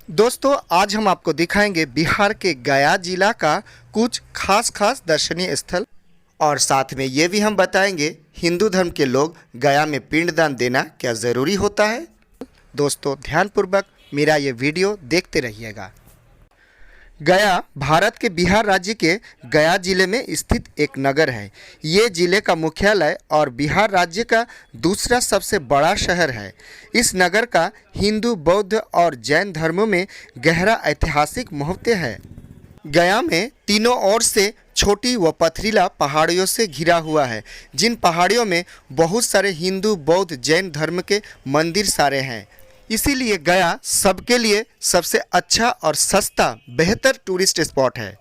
दोस्तों आज हम आपको दिखाएंगे बिहार के गया जिला का कुछ खास दर्शनीय स्थल और साथ में ये भी हम बताएंगे हिंदू धर्म के लोग गया में पिंडदान देना क्या ज़रूरी होता है। दोस्तों ध्यानपूर्वक मेरा ये वीडियो देखते रहिएगा। गया भारत के बिहार राज्य के गया जिले में स्थित एक नगर है। ये जिले का मुख्यालय और बिहार राज्य का दूसरा सबसे बड़ा शहर है। इस नगर का हिंदू, बौद्ध और जैन धर्मों में गहरा ऐतिहासिक महत्व है। गया में तीनों ओर से छोटी व पथरीला पहाड़ियों से घिरा हुआ है, जिन पहाड़ियों में बहुत सारे हिंदू, बौद्ध, जैन धर्म के मंदिर सारे हैं। इसीलिए गया सबके लिए सबसे अच्छा और सस्ता बेहतर टूरिस्ट स्पॉट है।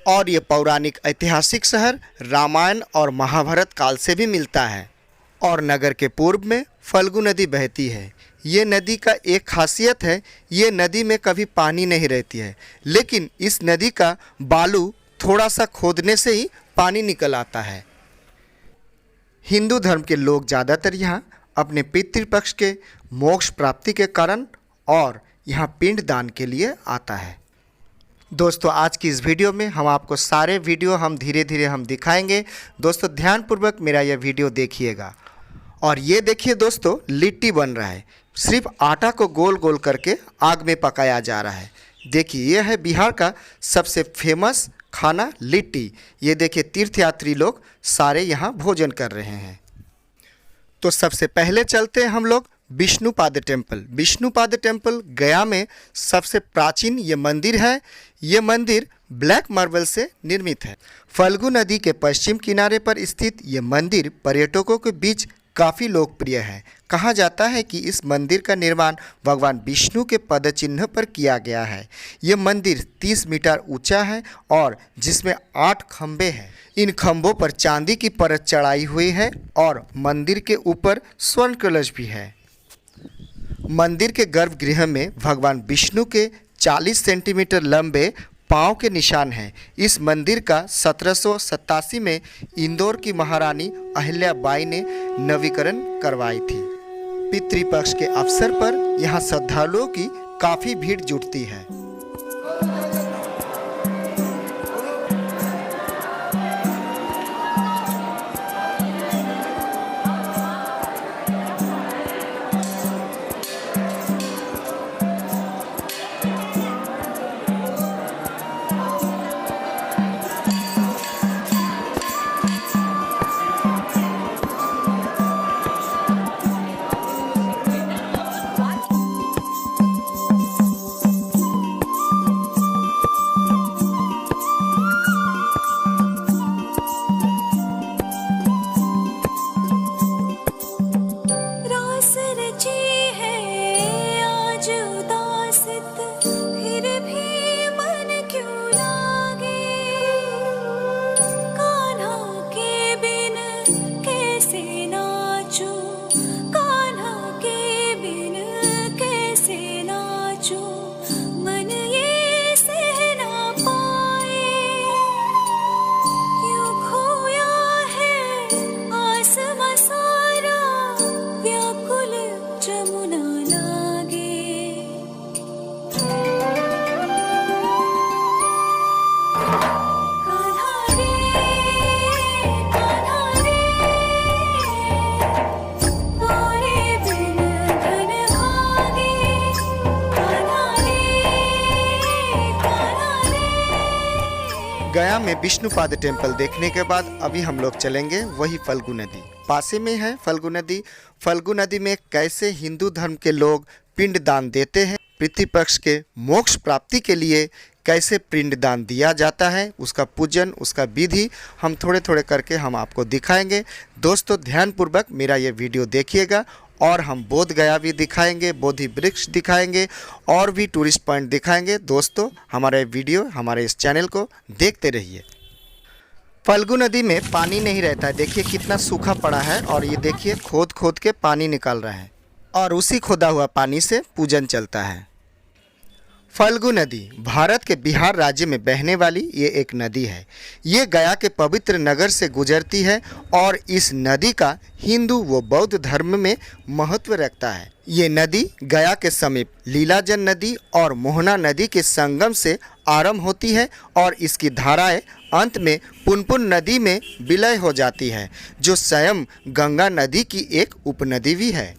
और ये पौराणिक ऐतिहासिक शहर रामायण और महाभारत काल से भी मिलता है। और नगर के पूर्व में फल्गु नदी बहती है। ये नदी का एक खासियत है, ये नदी में कभी पानी नहीं रहती है, लेकिन इस नदी का बालू थोड़ा सा खोदने से ही पानी निकल आता है। हिंदू धर्म के लोग ज़्यादातर यहाँ अपने पितृपक्ष के मोक्ष प्राप्ति के कारण और यहाँ पिंड दान के लिए आता है। दोस्तों आज की इस वीडियो में हम आपको सारे वीडियो हम धीरे धीरे हम दिखाएंगे। दोस्तों ध्यानपूर्वक मेरा यह वीडियो देखिएगा। और ये देखिए दोस्तों, लिट्टी बन रहा है। सिर्फ आटा को गोल गोल करके आग में पकाया जा रहा है। देखिए यह है बिहार का सबसे फेमस खाना लिट्टी। ये देखिए तीर्थयात्री लोग सारे यहाँ भोजन कर रहे हैं। तो सबसे पहले चलते हैं हम लोग विष्णुपाद टेम्पल। विष्णुपाद टेम्पल गया में सबसे प्राचीन ये मंदिर है। ये मंदिर ब्लैक मार्बल से निर्मित है। फल्गु नदी के पश्चिम किनारे पर स्थित ये मंदिर पर्यटकों के बीच काफ़ी लोकप्रिय है। कहा जाता है कि इस मंदिर का निर्माण भगवान विष्णु के पद चिन्ह पर किया गया है। ये मंदिर 30 मीटर ऊंचा है और जिसमें 8 खंभे हैं। इन खंभों पर चांदी की परत चढ़ाई हुई है और मंदिर के ऊपर स्वर्ण कलश भी है। मंदिर के गर्भगृह में भगवान विष्णु के 40 सेंटीमीटर लंबे पाँव के निशान हैं। इस मंदिर का 1787 में इंदौर की महारानी अहिल्याबाई ने नवीकरण करवाई थी। पितृपक्ष के अवसर पर यहाँ श्रद्धालुओं की काफ़ी भीड़ जुटती है। गया में विष्णुपाद टेम्पल देखने के बाद अभी हम लोग चलेंगे वही फल्गु नदी। पासे में है फल्गु नदी। फल्गु नदी में कैसे हिंदू धर्म के लोग पिंड दान देते हैं, पितृपक्ष के मोक्ष प्राप्ति के लिए कैसे पिंड दान दिया जाता है, उसका पूजन, उसका विधि हम थोड़े थोड़े करके हम आपको दिखाएंगे। दोस्तों ध्यानपूर्वक मेरा ये वीडियो देखिएगा। और हम बोध गया भी दिखाएंगे, बोधि वृक्ष दिखाएंगे और भी टूरिस्ट पॉइंट दिखाएंगे। दोस्तों हमारे वीडियो, हमारे इस चैनल को देखते रहिए। फल्गु नदी में पानी नहीं रहता है। देखिए कितना सूखा पड़ा है और ये देखिए खोद खोद के पानी निकाल रहा है और उसी खोदा हुआ पानी से पूजन चलता है। फल्गु नदी भारत के बिहार राज्य में बहने वाली ये एक नदी है। ये गया के पवित्र नगर से गुजरती है और इस नदी का हिंदू व बौद्ध धर्म में महत्व रखता है। ये नदी गया के समीप लीलाजन नदी और मोहना नदी के संगम से आरंभ होती है और इसकी धाराएं अंत में पुनपुन नदी में विलय हो जाती है, जो स्वयं गंगा नदी की एक उपनदी भी है।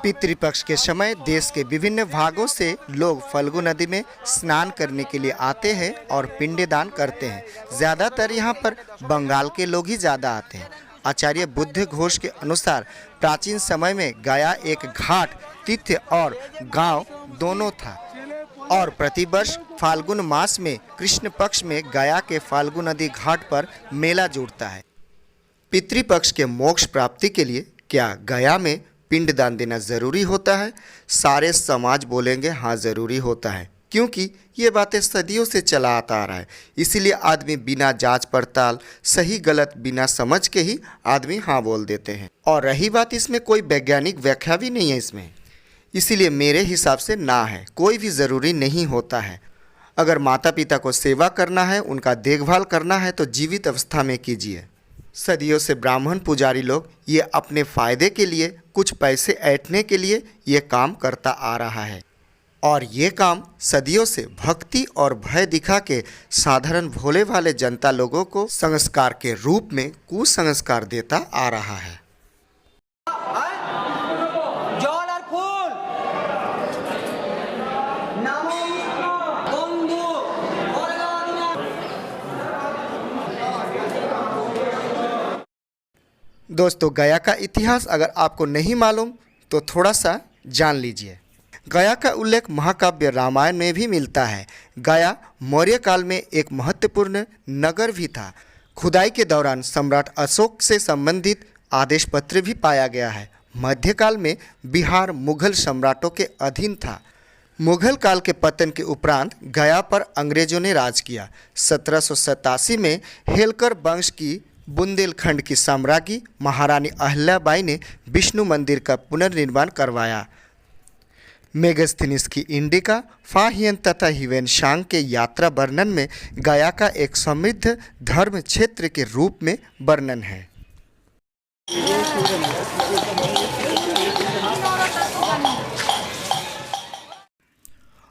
पितृपक्ष के समय देश के विभिन्न भागों से लोग फल्गु नदी में स्नान करने के लिए आते हैं और पिंडदान करते हैं। ज़्यादातर यहाँ पर बंगाल के लोग ही ज़्यादा आते हैं। आचार्य बुद्ध घोष के अनुसार प्राचीन समय में गया एक घाट, तीर्थ और गांव दोनों था और प्रतिवर्ष फाल्गुन मास में कृष्ण पक्ष में गया के फाल्गु नदी घाट पर मेला जुड़ता है। पितृपक्ष के मोक्ष प्राप्ति के लिए क्या गया में पिंडदान देना ज़रूरी होता है? सारे समाज बोलेंगे हाँ ज़रूरी होता है, क्योंकि ये बातें सदियों से चला आता आ रहा है। इसीलिए आदमी बिना जांच पड़ताल, सही गलत बिना समझ के ही आदमी हाँ बोल देते हैं। और रही बात, इसमें कोई वैज्ञानिक व्याख्या भी नहीं है इसमें, इसीलिए मेरे हिसाब से ना है, कोई भी ज़रूरी नहीं होता है। अगर माता पिता को सेवा करना है, उनका देखभाल करना है तो जीवित अवस्था में कीजिए। सदियों से ब्राह्मण पुजारी लोग ये अपने फ़ायदे के लिए, कुछ पैसे ऐंठने के लिए ये काम करता आ रहा है और ये काम सदियों से भक्ति और भय दिखा के साधारण भोले भाले जनता लोगों को संस्कार के रूप में कुसंस्कार देता आ रहा है। दोस्तों, गया का इतिहास अगर आपको नहीं मालूम तो थोड़ा सा जान लीजिए। गया का उल्लेख महाकाव्य रामायण में भी मिलता है। गया मौर्य काल में एक महत्वपूर्ण नगर भी था। खुदाई के दौरान सम्राट अशोक से संबंधित आदेश पत्र भी पाया गया है। मध्यकाल में बिहार मुगल सम्राटों के अधीन था। मुगल काल के पतन के उपरांत गया पर अंग्रेजों ने राज किया। 1787 में हेलकर वंश की बुंदेलखंड की साम्राज्ञी महारानी अहिल्याबाई ने विष्णु मंदिर का पुनर्निर्माण करवाया। मेगस्थनीज की इंडिका, फाहियन तथा ह्यूएनसांग के यात्रा वर्णन में गया का एक समृद्ध धर्म क्षेत्र के रूप में वर्णन है।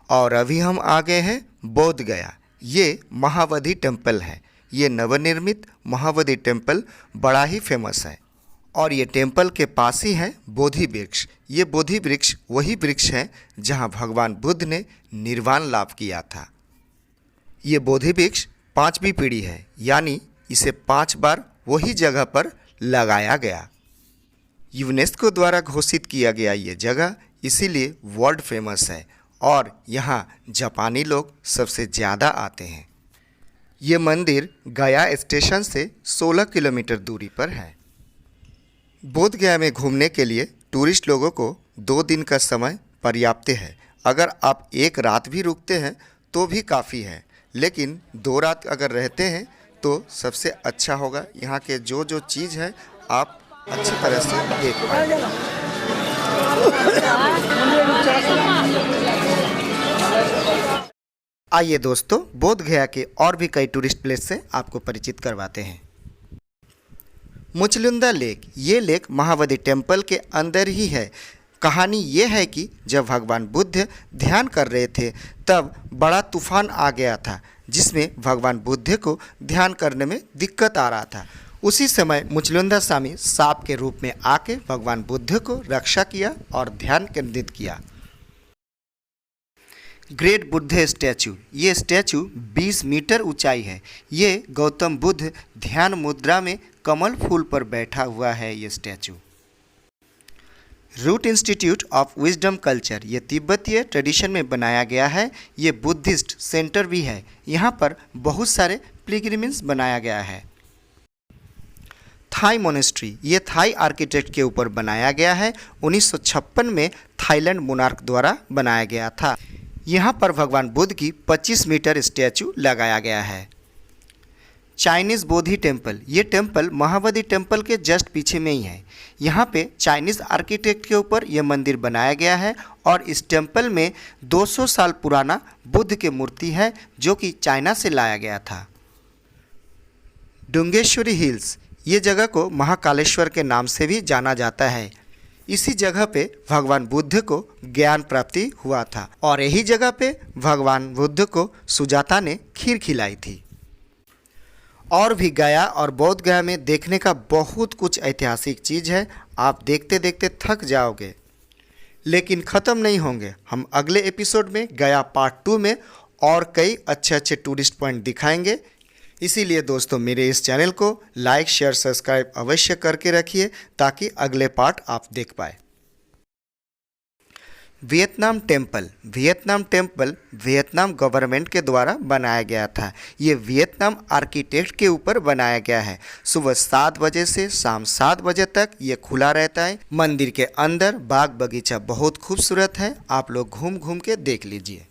और अभी हम आ गए हैं बोध गया। ये महाबोधि टेम्पल है। ये नवनिर्मित महाबोधि टेम्पल बड़ा ही फेमस है और ये टेम्पल के पास ही है बोधि वृक्ष। ये बोधि वृक्ष वही वृक्ष है जहाँ भगवान बुद्ध ने निर्वाण लाभ किया था। ये बोधि वृक्ष 5वीं पीढ़ी है, यानी इसे 5 बार वही जगह पर लगाया गया। यूनेस्को द्वारा घोषित किया गया ये जगह इसीलिए वर्ल्ड फेमस है और यहाँ जापानी लोग सबसे ज़्यादा आते हैं। ये मंदिर गया स्टेशन से 16 किलोमीटर दूरी पर है। बोध गया में घूमने के लिए टूरिस्ट लोगों को 2 दिन का समय पर्याप्त है। अगर आप 1 रात भी रुकते हैं तो भी काफ़ी है, लेकिन 2 रात अगर रहते हैं तो सबसे अच्छा होगा। यहाँ के जो जो चीज़ है आप अच्छी तरह से देख पाएंगे। आइए दोस्तों, बोध गया के और भी कई टूरिस्ट प्लेस से आपको परिचित करवाते हैं। मुचलुंदा लेक, ये लेक महाबोधि टेम्पल के अंदर ही है। कहानी ये है कि जब भगवान बुद्ध ध्यान कर रहे थे तब बड़ा तूफान आ गया था, जिसमें भगवान बुद्ध को ध्यान करने में दिक्कत आ रहा था। उसी समय मुचलुंदा स्वामी सांप के रूप में आके भगवान बुद्ध को रक्षा किया और ध्यान केंद्रित किया। ग्रेट बुद्ध स्टैचू, ये स्टैचू 20 मीटर ऊंचाई है। ये गौतम बुद्ध ध्यान मुद्रा में कमल फूल पर बैठा हुआ है। ये statue root institute of wisdom culture, ये तिब्बतीय ट्रेडिशन में बनाया गया है। ये बुद्धिस्ट सेंटर भी है। यहाँ पर बहुत सारे पिलग्रिमेज बनाया गया है। थाई मोनेस्ट्री, ये थाई आर्किटेक्ट के ऊपर बनाया गया है। 1956 में थाईलैंड मोनार्क द्वारा बनाया गया था। यहाँ पर भगवान बुद्ध की 25 मीटर स्टैचू लगाया गया है। चाइनीज़ बोधि टेम्पल, ये टेम्पल महाबोधि टेम्पल के जस्ट पीछे में ही है। यहाँ पे चाइनीज़ आर्किटेक्ट के ऊपर यह मंदिर बनाया गया है और इस टेम्पल में 200 साल पुराना बुद्ध की मूर्ति है जो कि चाइना से लाया गया था। डुंगेश्वरी हिल्स, ये जगह को महाकालेश्वर के नाम से भी जाना जाता है। इसी जगह पे भगवान बुद्ध को ज्ञान प्राप्ति हुआ था और यही जगह पे भगवान बुद्ध को सुजाता ने खीर खिलाई थी। और भी गया और बोध गया में देखने का बहुत कुछ ऐतिहासिक चीज़ है, आप देखते देखते थक जाओगे लेकिन ख़त्म नहीं होंगे। हम अगले एपिसोड में गया पार्ट 2 में और कई अच्छे अच्छे टूरिस्ट पॉइंट दिखाएंगे। इसीलिए दोस्तों मेरे इस चैनल को लाइक शेयर सब्सक्राइब अवश्य करके रखिए ताकि अगले पार्ट आप देख पाए। Vietnam temple, Vietnam temple Vietnam government के द्वारा बनाया गया था। ये वियतनाम आर्किटेक्ट के ऊपर बनाया गया है। सुबह 7 बजे से शाम 7 बजे तक ये खुला रहता है। मंदिर के अंदर बाग बगीचा बहुत खूबसूरत है, आप लोग घूम घूम के देख लीजिए।